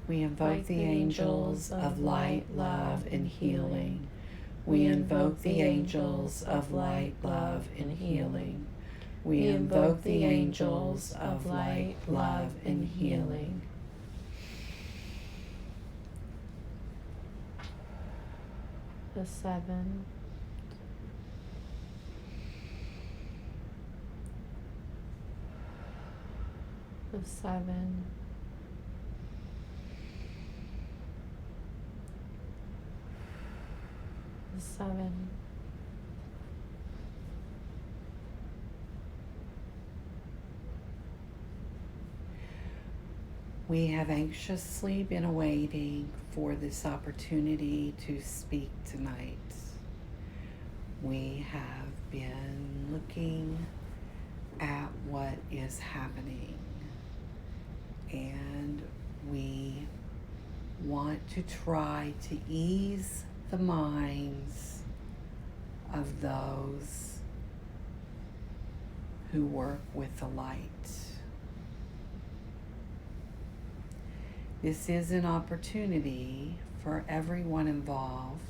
We invoke the angels of light, love, and healing. We invoke the angels of light, love, and healing. We invoke the angels of light, love, and healing. The 7. The 7. The 7. We have anxiously been awaiting for this opportunity to speak tonight. We have been looking at what is happening, and we want to try to ease the minds of those who work with the light. This is an opportunity for everyone involved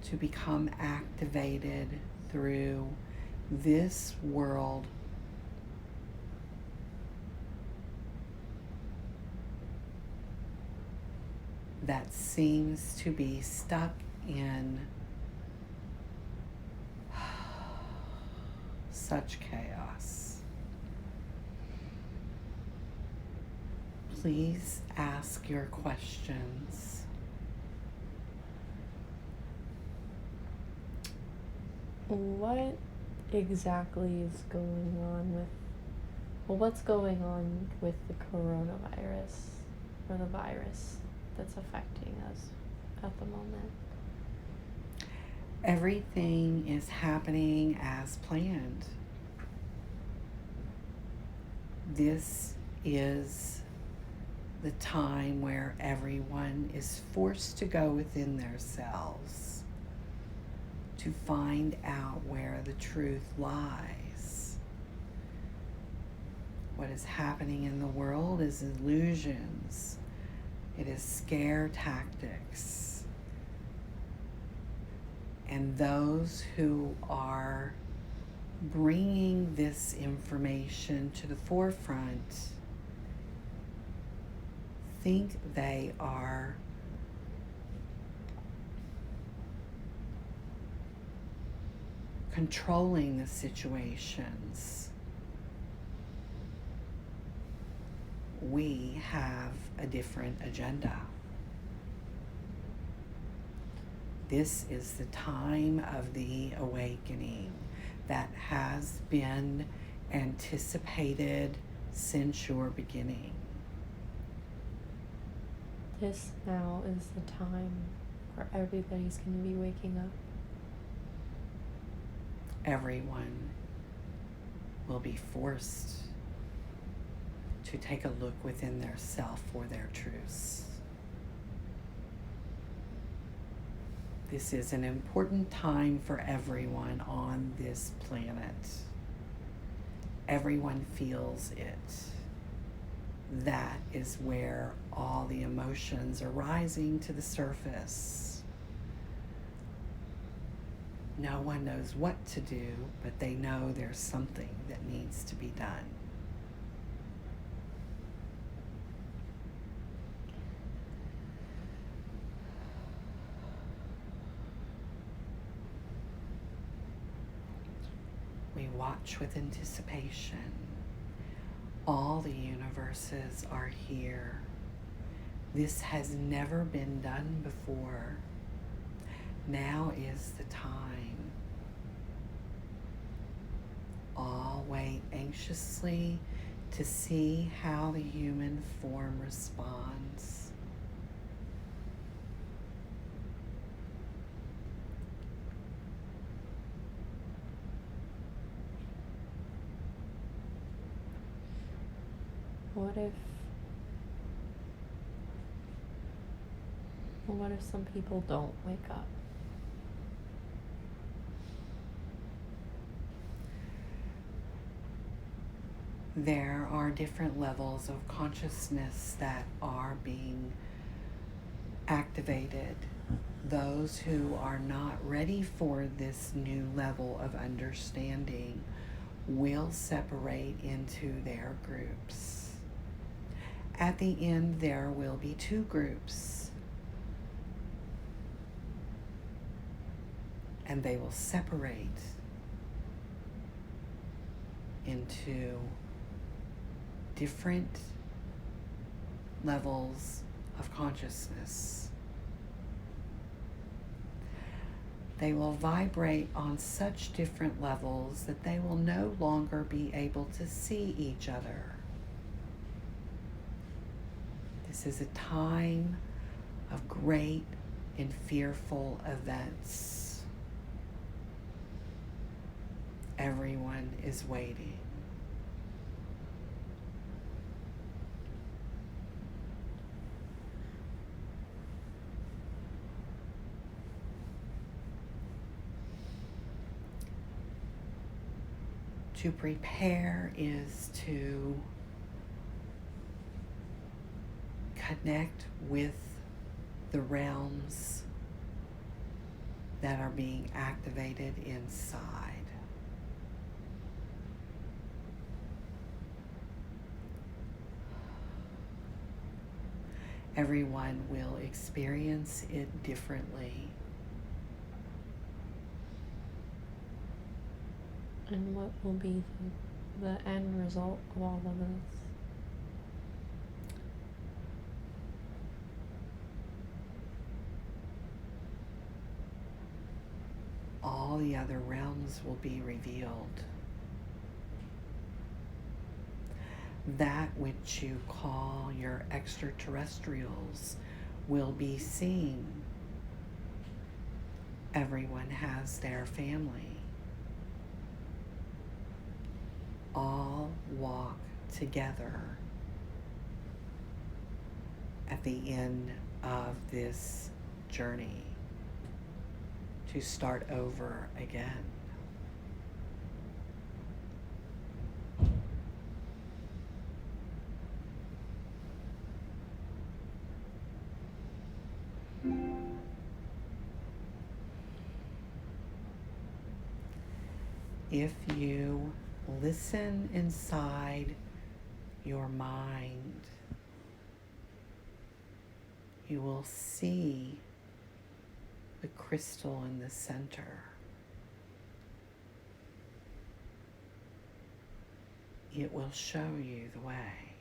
to become activated through this world that seems to be stuck in such chaos. Please ask your questions. What exactly is going on with, what's going on with the coronavirus, or the virus that's affecting us at the moment? Everything is happening as planned. This is the time where everyone is forced to go within themselves to find out where the truth lies. What is happening in the world is illusions. It is scare tactics. And those who are bringing this information to the forefront think they are controlling the situations. We have a different agenda. This is the time of the awakening that has been anticipated since your beginning. This now is the time where everybody's going to be waking up. Everyone will be forced to take a look within their self for their truths. This is an important time for everyone on this planet. Everyone feels it. That is where all the emotions are rising to the surface. No one knows what to do, but they know there's something that needs to be done. We watch with anticipation. All the universes are here. This has never been done before. Now is the time. All wait anxiously to see how the human form responds. What if some people don't wake up? There are different levels of consciousness that are being activated. Those who are not ready for this new level of understanding will separate into their groups. At the end, there will be 2 groups, and they will separate into different levels of consciousness. They will vibrate on such different levels that they will no longer be able to see each other. This is a time of great and fearful events. Everyone is waiting. To prepare is to connect with the realms that are being activated inside. Everyone will experience it differently. And what will be the end result of all of this? All the other realms will be revealed. That which you call your extraterrestrials will be seen. Everyone has their family. All walk together at the end of this journey to start over again. If you listen inside your mind, you will see the crystal in the center. It will show you the way.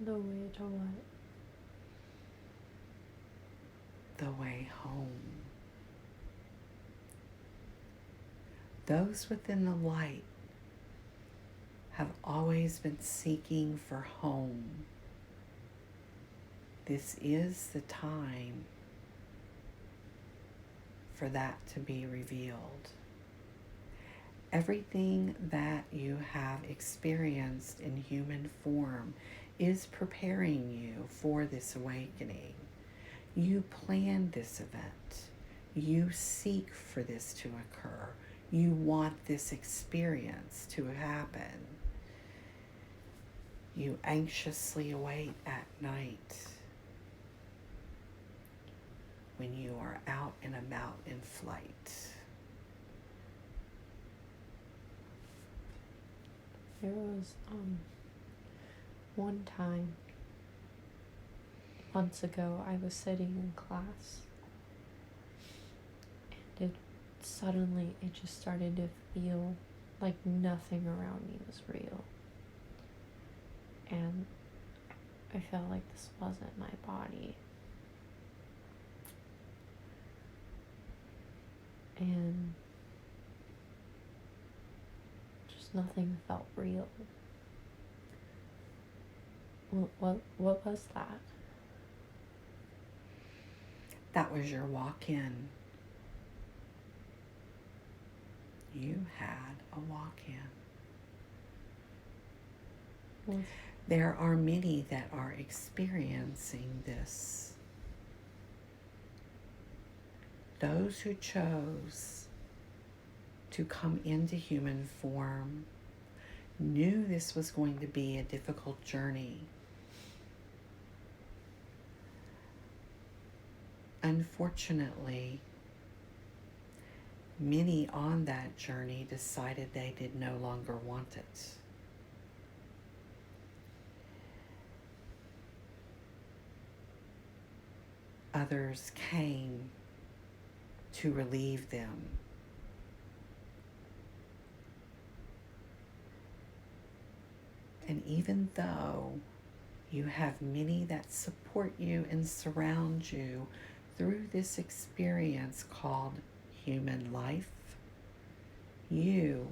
The way to what? The way home. Those within the light have always been seeking for home. This is the time for that to be revealed. Everything that you have experienced in human form is preparing you for this awakening. You planned this event. You seek for this to occur. You want this experience to happen. You anxiously await at night when you are out and about in flight. There was one time, months ago, I was sitting in class, and it just started to feel like nothing around me was real. And I felt like this wasn't my body. And just nothing felt real. What was that? That was your walk-in. You had a walk-in. Yes. There are many that are experiencing this. Those who chose to come into human form knew this was going to be a difficult journey. Unfortunately, many on that journey decided they did no longer want it. Others came to relieve them. And even though you have many that support you and surround you through this experience called human life, you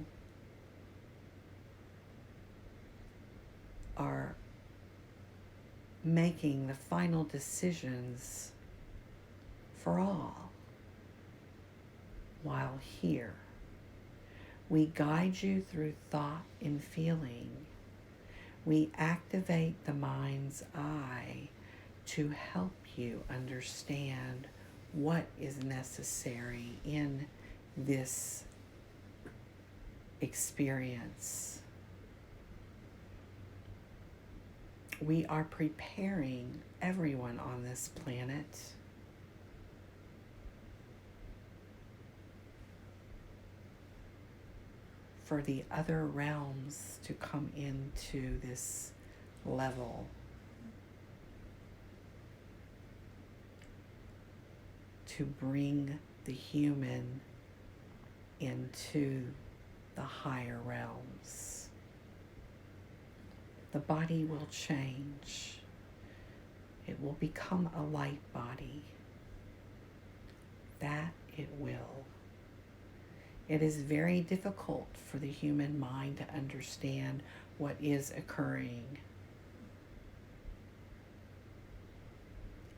are making the final decisions for all. While here, we guide you through thought and feeling. We activate the mind's eye to help you understand what is necessary in this experience. We are preparing everyone on this planet for the other realms to come into this level. To bring the human into the higher realms. The body will change. It will become a light body. That it will. It is very difficult for the human mind to understand what is occurring.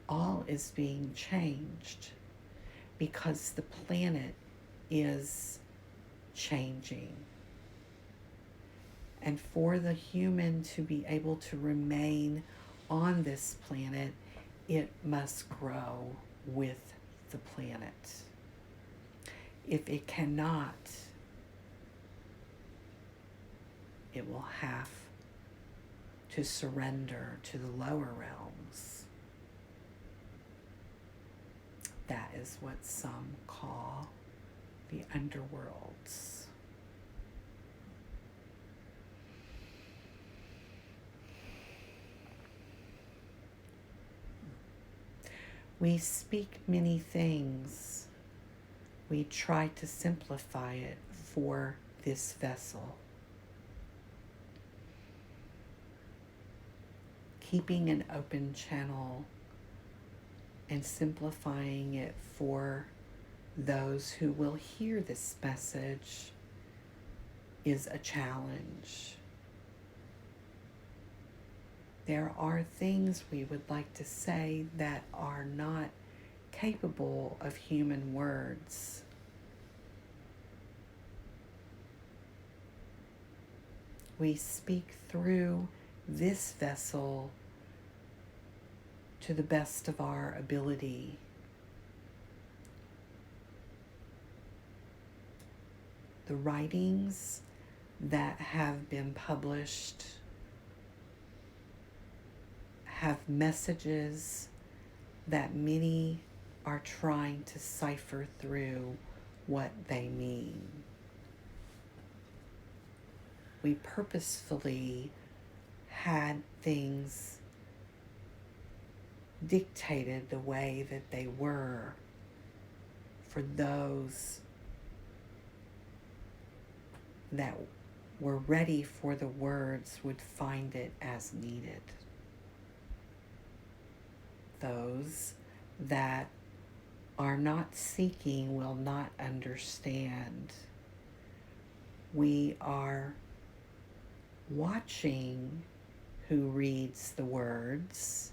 All is being changed because the planet is changing. And for the human to be able to remain on this planet, it must grow with the planet. If it cannot, it will have to surrender to the lower realms. That is what some call the underworlds. We speak many things. We try to simplify it for this vessel. Keeping an open channel and simplifying it for those who will hear this message is a challenge. There are things we would like to say that are not capable of human words. We speak through this vessel to the best of our ability. The writings that have been published have messages that many are trying to cipher through what they mean. We purposefully had things dictated the way that they were for those that were ready for the words would find it as needed. Those that are not seeking will not understand. We are watching who reads the words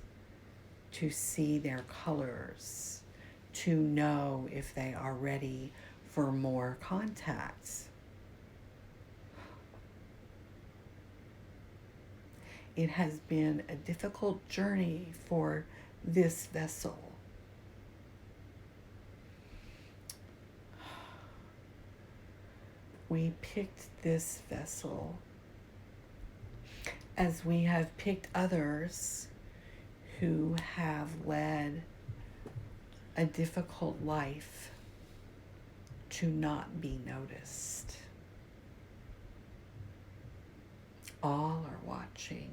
to see their colors, to know if they are ready for more contacts. It has been a difficult journey for this vessel. we picked this vessel as we have picked others who have led a difficult life to not be noticed. All are watching.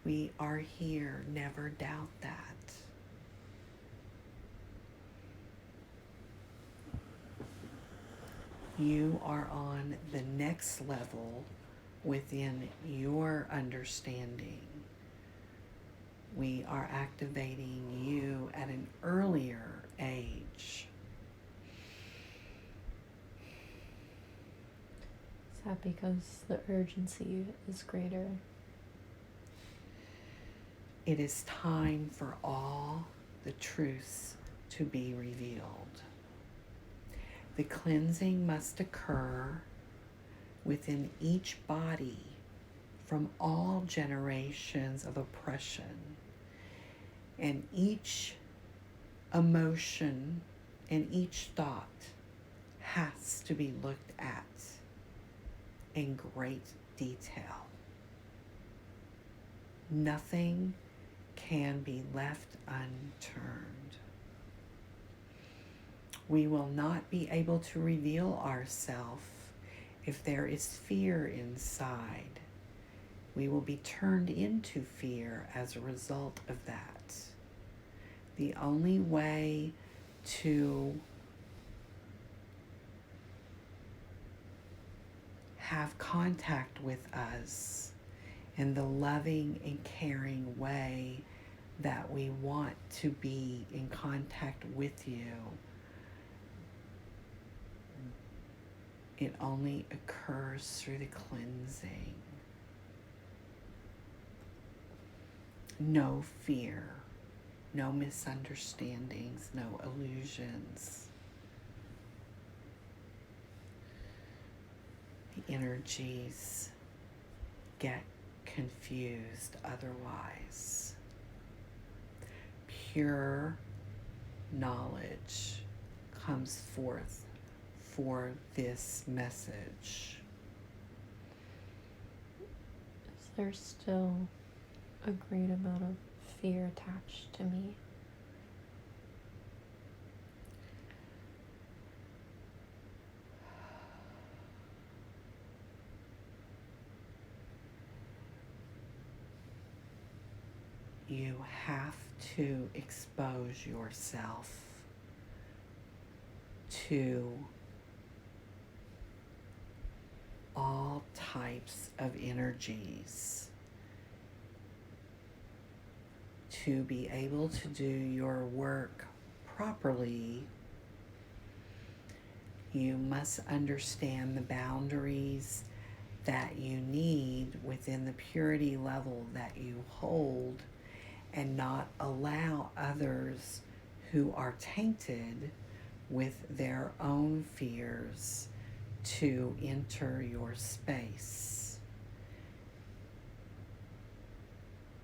We are here, never doubt that. You are on the next level within your understanding. We are activating you at an earlier age. Is that because the urgency is greater? It is time for all the truths to be revealed. The cleansing must occur within each body from all generations of oppression, and each emotion and each thought has to be looked at in great detail. Nothing can be left unturned. We will not be able to reveal ourselves if there is fear inside. We will be turned into fear as a result of that. The only way to have contact with us in the loving and caring way that we want to be in contact with you, it only occurs through the cleansing. No fear, no misunderstandings, no illusions. The energies get confused otherwise. Pure knowledge comes forth for this message. Is there still a great amount of fear attached to me? You have to expose yourself to all types of energies to be able to do your work properly. You must understand the boundaries that you need within the purity level that you hold, and not allow others who are tainted with their own fears to enter your space.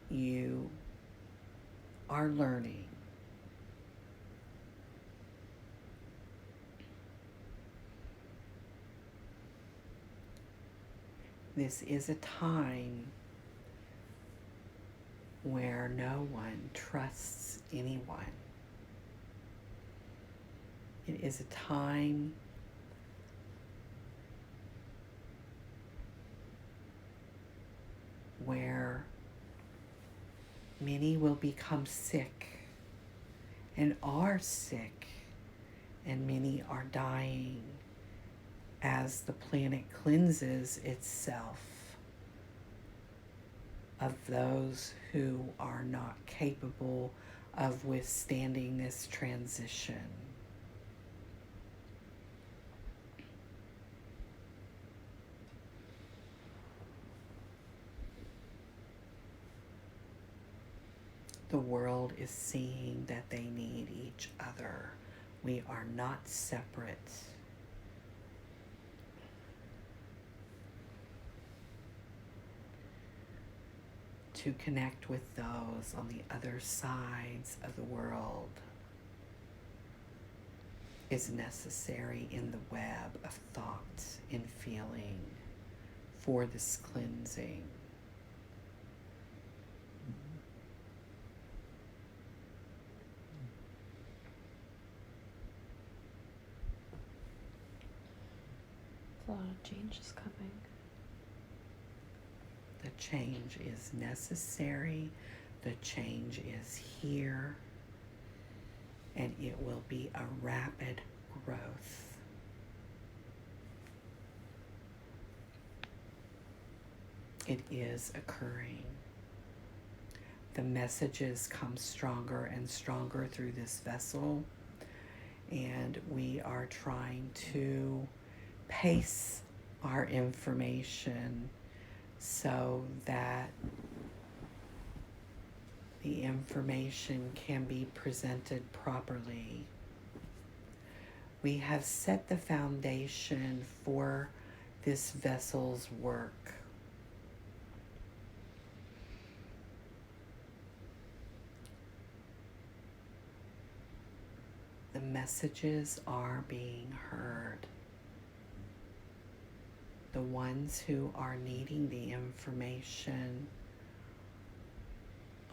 You are learning. This is a time where no one trusts anyone. It is a time where many will become sick and are sick, and many are dying as the planet cleanses itself of those who are not capable of withstanding this transition. The world is seeing that they need each other. We are not separate. To connect with those on the other sides of the world. is necessary in the web of thought and feeling for this cleansing. A lot of change is coming. The change is necessary. The change is here. And it will be a rapid growth. It is occurring. The messages come stronger and stronger through this vessel, and we are trying to pace our information so that the information can be presented properly. We have set the foundation for this vessel's work. The messages are being heard. The ones who are needing the information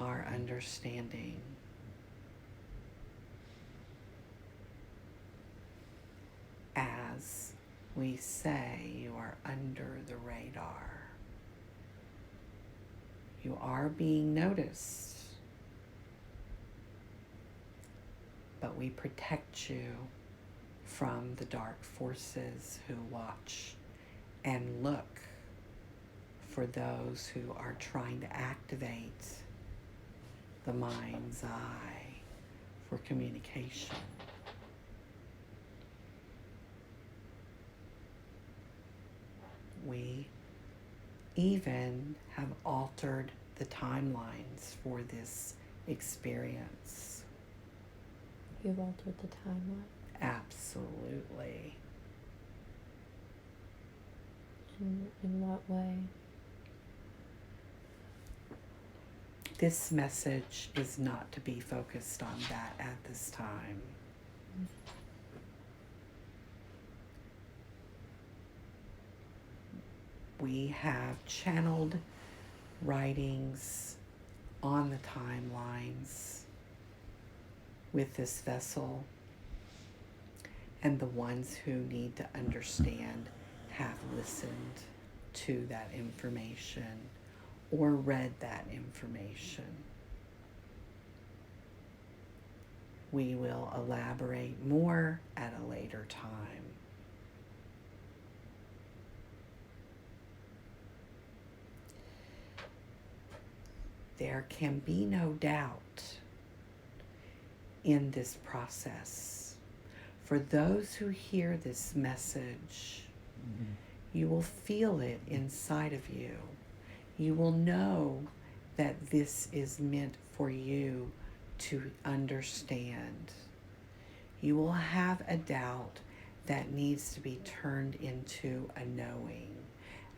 are understanding. As we say, you are under the radar. You are being noticed. But we protect you from the dark forces who watch and look for those who are trying to activate the mind's eye for communication. We even have altered the timelines for this experience. You've altered the timeline? Absolutely. In what way? This message is not to be focused on that at this time. We have channeled writings on the timelines with this vessel, and the ones who need to understand have listened to that information or read that information. We will elaborate more at a later time. There can be no doubt in this process. For those who hear this message, you will feel it inside of you. You will know that this is meant for you to understand. You will have a doubt that needs to be turned into a knowing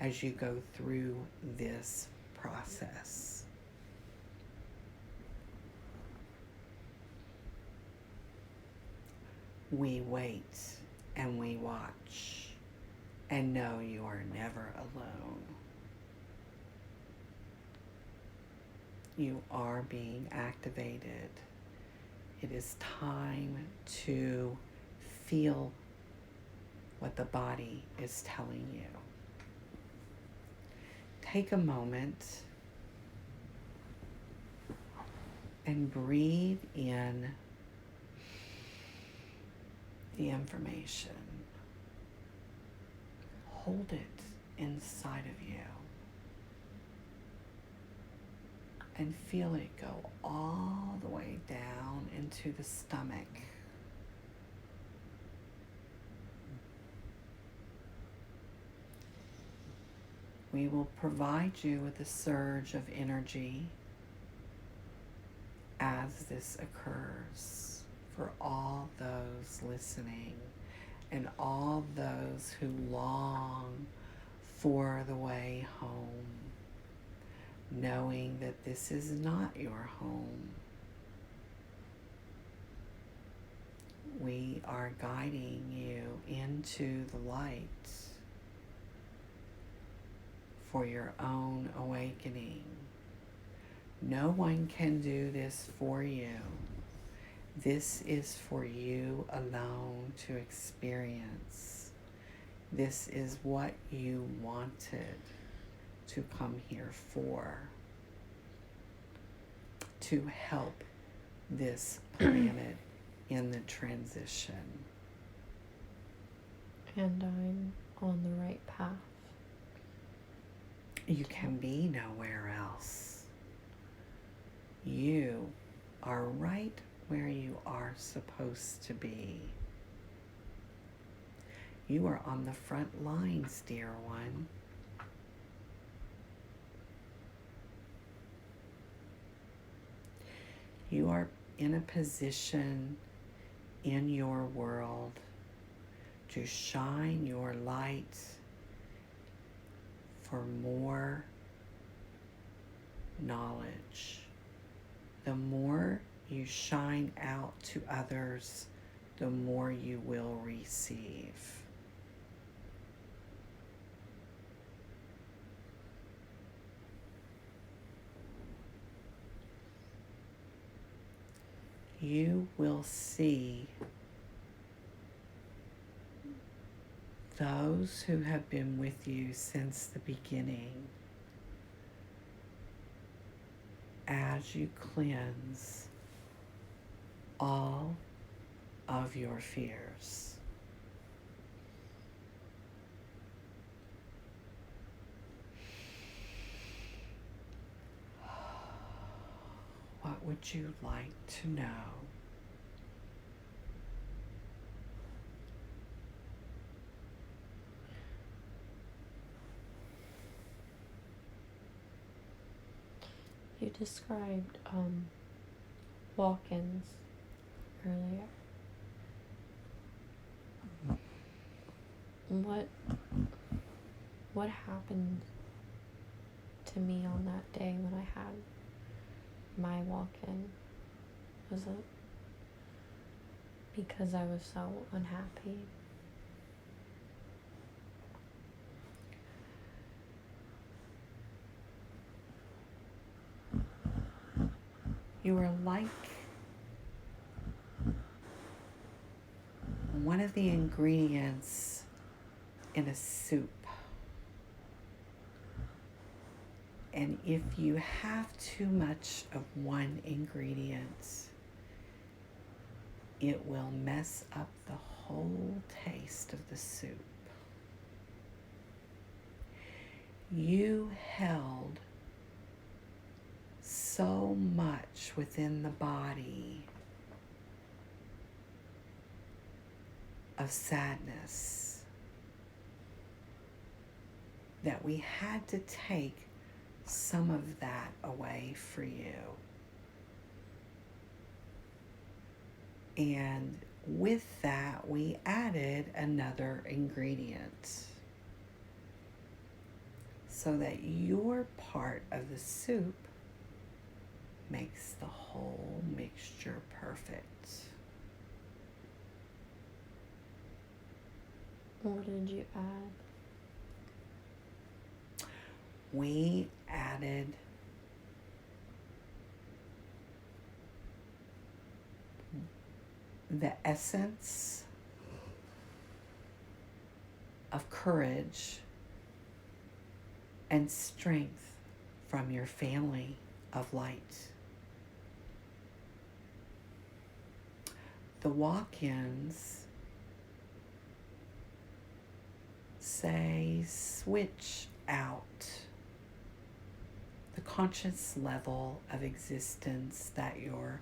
as you go through this process. We wait and we watch and know you are never alone. You are being activated. It is time to feel what the body is telling you. Take a moment and breathe in the information. Hold it inside of you and feel it go all the way down into the stomach. We will provide you with a surge of energy as this occurs for all those listening and all those who long for the way home, knowing that this is not your home. we are guiding you into the light for your own awakening. No one can do this for you. This is for you alone to experience. This is what you wanted to come here for, to help this planet in the transition. And I'm on the right path. You can be nowhere else. You are right where you are supposed to be. You are on the front lines, dear one. You are in a position in your world to shine your light for more knowledge. The more you shine out to others, the more you will receive. You will see those who have been with you since the beginning as you cleanse all of your fears. What would you like to know? You described walk-ins earlier. What happened to me on that day when I had my walk-in? Was it because I was so unhappy? You are like one of the ingredients in a soup. And if you have too much of one ingredient, it will mess up the whole taste of the soup. You held so much within the body of sadness that we had to take some of that away for you. And with that, we added another ingredient so that your part of the soup makes the whole mixture perfect. What did you add? We added the essence of courage and strength from your family of light. The walk-ins say switch out the conscious level of existence that your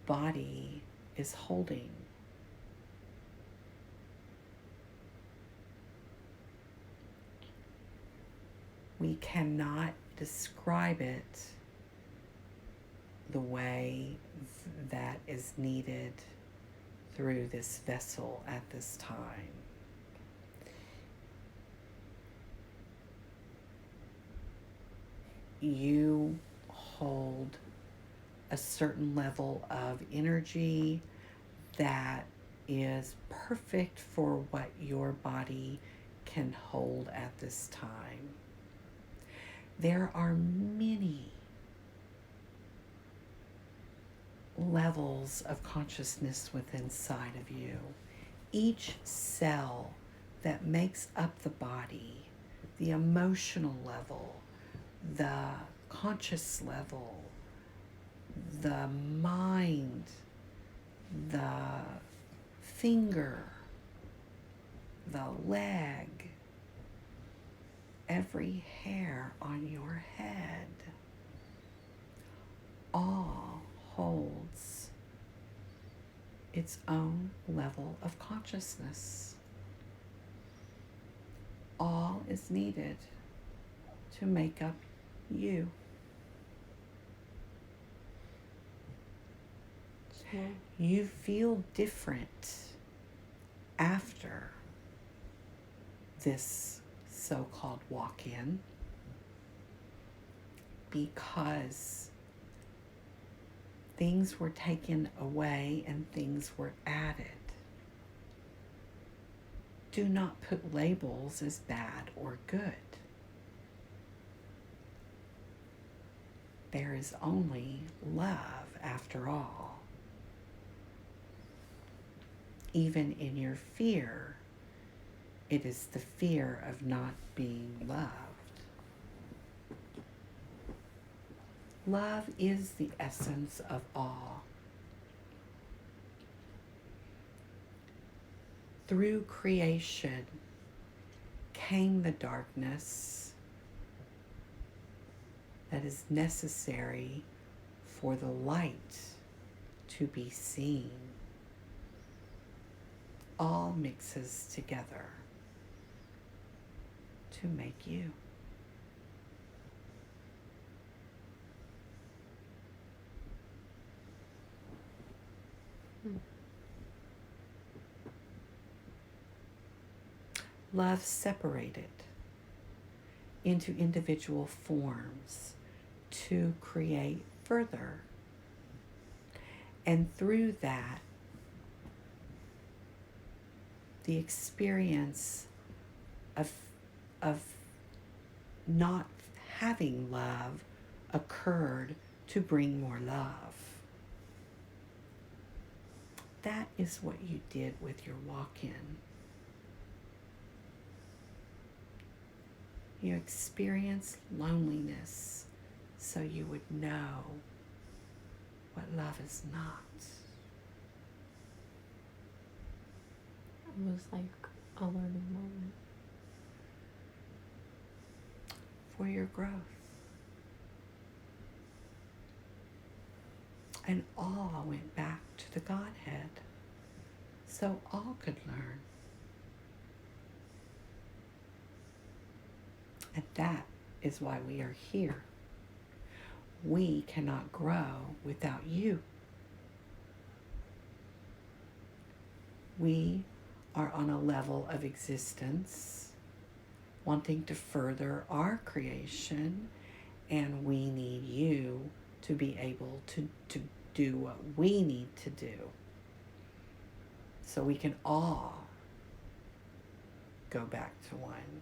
body is holding. We cannot describe it the way that is needed through this vessel at this time. You hold a certain level of energy that is perfect for what your body can hold at this time. There are many levels of consciousness within inside of you. Each cell that makes up the body, the emotional level, the conscious level, the mind, the finger, the leg, every hair on your head, all holds its own level of consciousness. All is needed to make up you. You feel different after this so-called walk-in because things were taken away and things were added. Do not put labels as bad or good. There is only love after all. Even in your fear, it is the fear of not being loved. Love is the essence of all. Through creation came the darkness that is necessary for the light to be seen. All mixes together to make you. Love separated into individual forms to create further. And through that, the experience of not having love occurred to bring more love. That is what you did with your walk-in. You experienced loneliness so you would know what love is not. It was like a learning moment. For your growth. And all went back to the Godhead, so all could learn. And that is why we are here. We cannot grow without you. We are on a level of existence wanting to further our creation, and we need you to be able to do what we need to do so we can all go back to one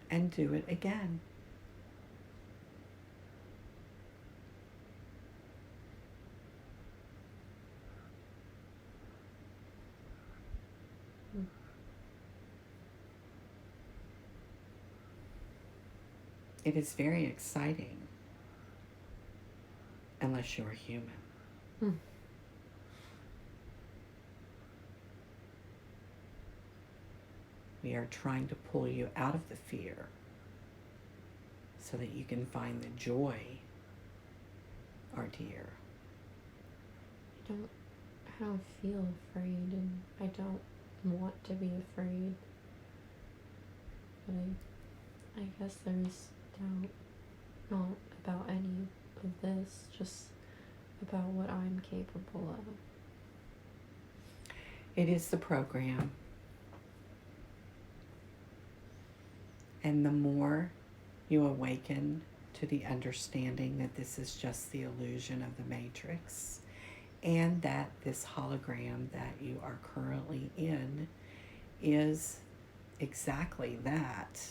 and do it again. It is very exciting, unless you're human. We are trying to pull you out of the fear so that you can find the joy, our dear. I don't feel afraid, and I don't want to be afraid. But I guess there's doubt, not about any of this, just about what I'm capable of. It is the program. And the more you awaken to the understanding that this is just the illusion of the matrix, and that this hologram that you are currently in is exactly that.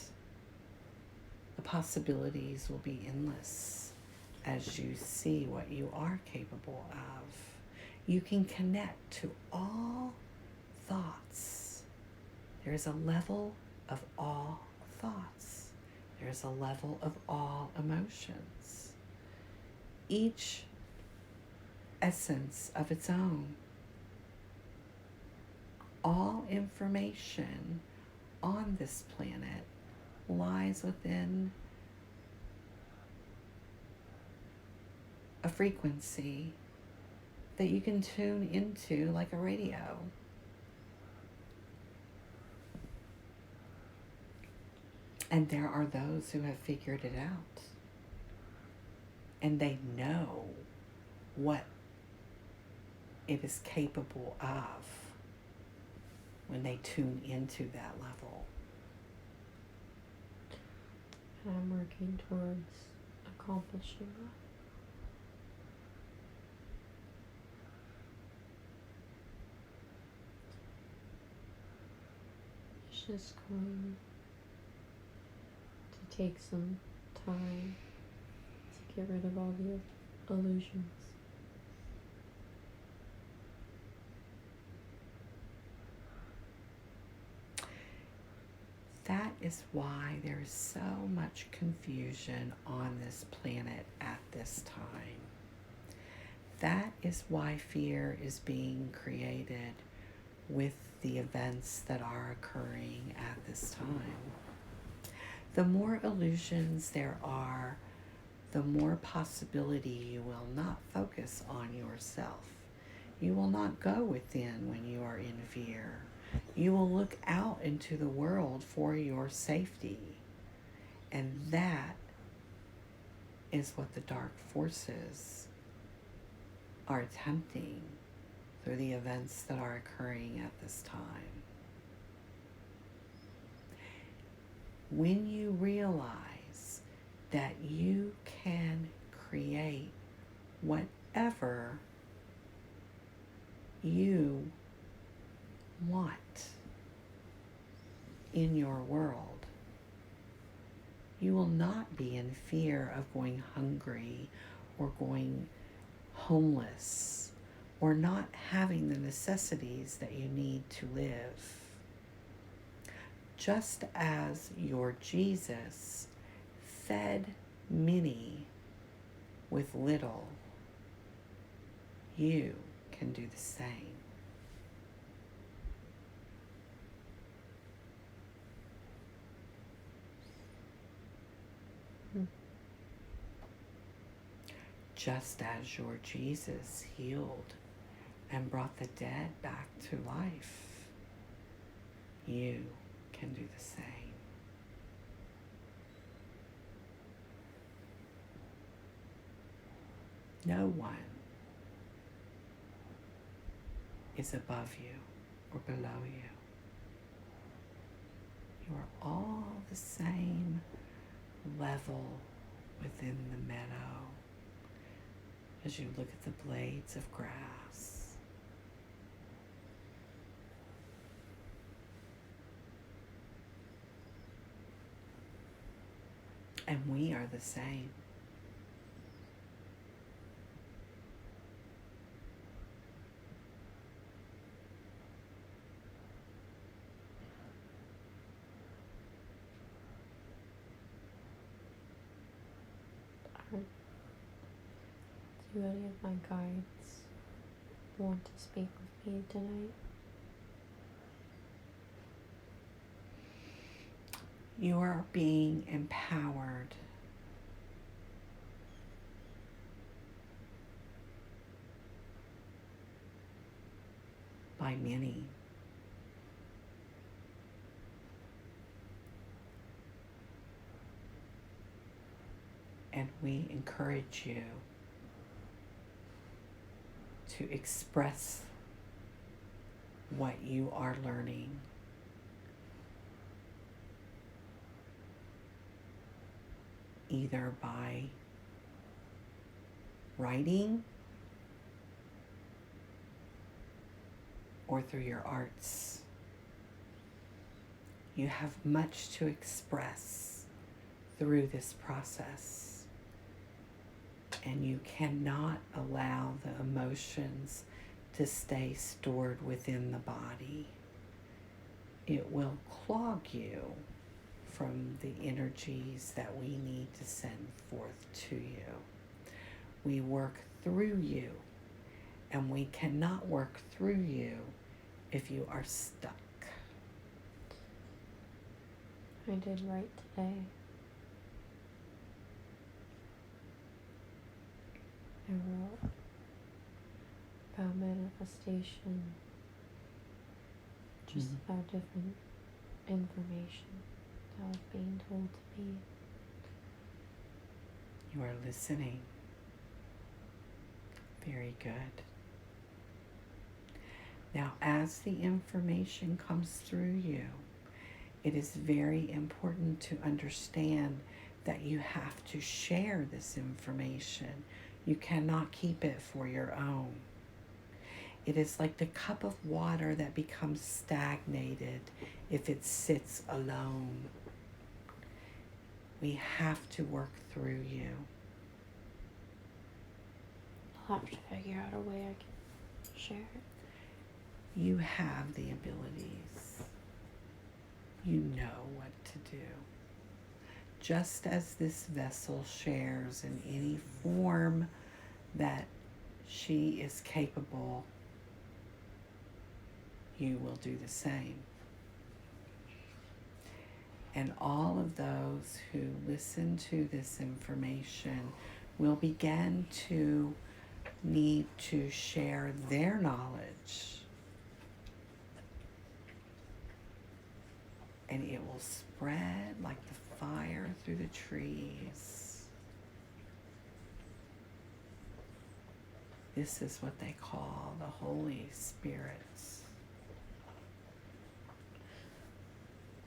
The possibilities will be endless as you see what you are capable of. You can connect to all thoughts. There's a level of all thoughts. There's a level of all emotions. Each essence of its own. All information on this planet lies within a frequency that you can tune into like a radio. And there are those who have figured it out. And they know what it is capable of when they tune into that level. And I'm working towards accomplishing that. It's just going to take some time to get rid of all the illusions. That is why there is so much confusion on this planet at this time. That is why fear is being created with the events that are occurring at this time. The more illusions there are, the more possibility you will not focus on yourself. You will not go within when you are in fear. You will look out into the world for your safety. And that is what the dark forces are attempting through the events that are occurring at this time. When you realize that you can create whatever you want in your world, you will not be in fear of going hungry or going homeless or not having the necessities that you need to live. Just as your Jesus fed many with little, you can do the same. Just as your Jesus healed and brought the dead back to life, you can do the same. No one is above you or below you. You are all the same level within the meadow as you look at the blades of grass. And we are the same. Do any of my guides want to speak with me tonight? You are being empowered by many. And we encourage you to express what you are learning. Either by writing or through your arts. You have much to express through this process, and you cannot allow the emotions to stay stored within the body. It will clog you from the energies that we need to send forth to you. We work through you, and we cannot work through you if you are stuck. I did write today. I wrote about manifestation, just about different information that was being told to me. You are listening. Very good. Now, as the information comes through you, it is very important to understand that you have to share this information. You cannot keep it for your own. It is like the cup of water that becomes stagnated if it sits alone. We have to work through you. I'll have to figure out a way I can share it. You have the abilities. You know what to do. Just as this vessel shares in any form that she is capable, you will do the same. And all of those who listen to this information will begin to need to share their knowledge. And it will spread like the fire through the trees. This is what they call the Holy Spirits.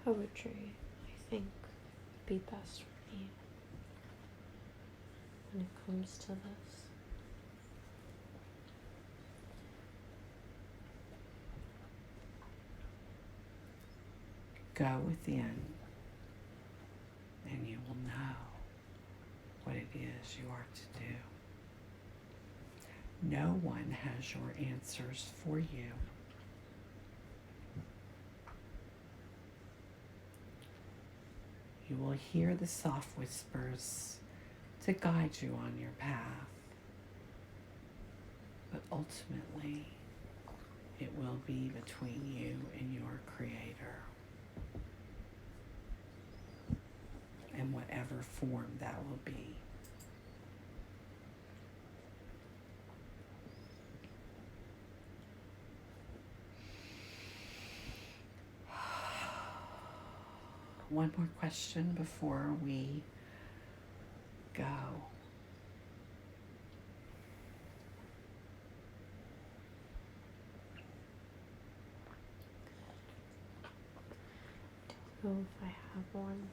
Poetry, I think, would be best for me when it comes to this. Go within, and you will know what it is you are to do. No one has your answers for you. You will hear the soft whispers to guide you on your path, but ultimately it will be between you and your Creator, in whatever form that will be. One more question before we go. Don't know if I have one.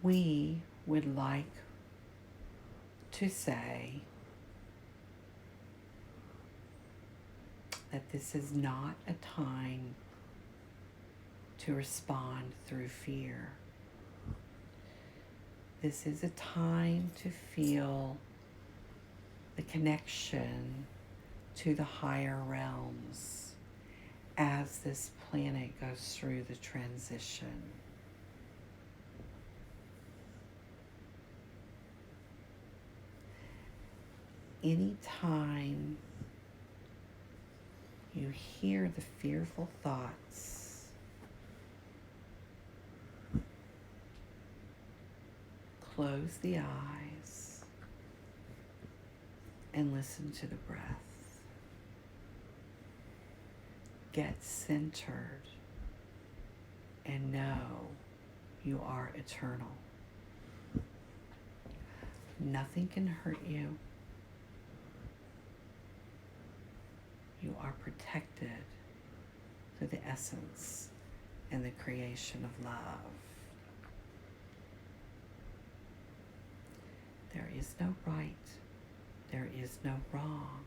We would like to say that this is not a time to respond through fear. This is a time to feel the connection to the higher realms as this planet goes through the transition. Anytime you hear the fearful thoughts, close the eyes and listen to the breath. Get centered and know you are eternal. Nothing can hurt you. You are protected through the essence and the creation of love. There is no right, there is no wrong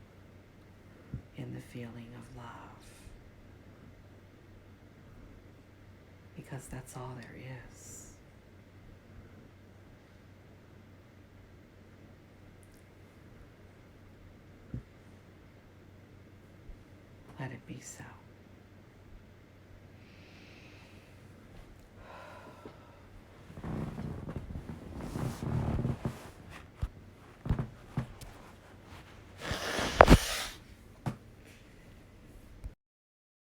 in the feeling of love, because that's all there is. Let it be so.